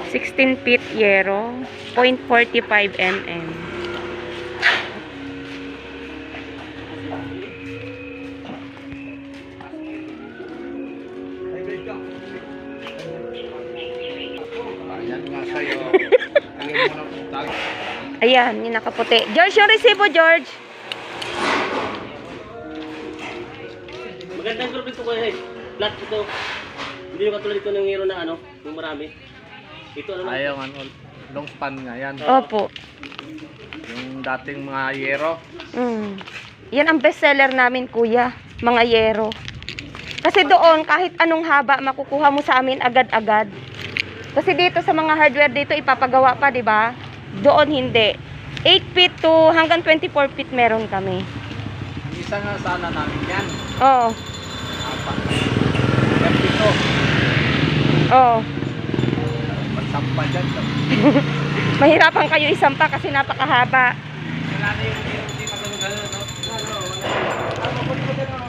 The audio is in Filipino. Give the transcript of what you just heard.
16 feet yero, 0.45 mm. Ayan nga sa'yo. Ayan, yung nakaputi. George, yung resibo, George. Magandang group ito kuya. Flat ito. Hindi yung katulad ito ng hero na ano, yung marami. Ito ano lang. Ayaw ano, long span nga yan. Opo. Yung dating mga yero. Yan ang bestseller namin, kuya. Mga yero. Kasi doon, kahit anong haba, makukuha mo sa amin agad-agad. Kasi dito sa mga hardware dito, ipapagawa pa, di ba? Doon hindi. 8 feet to hanggang 24 feet meron kami. Ang isa nga sana namin yan. Oo. Apat. Pepito. Oo. Magsampa dyan. Mahirapan kayo isampa kasi napakahaba. Wala na yung hindi magano-gano. No? Ano, wala.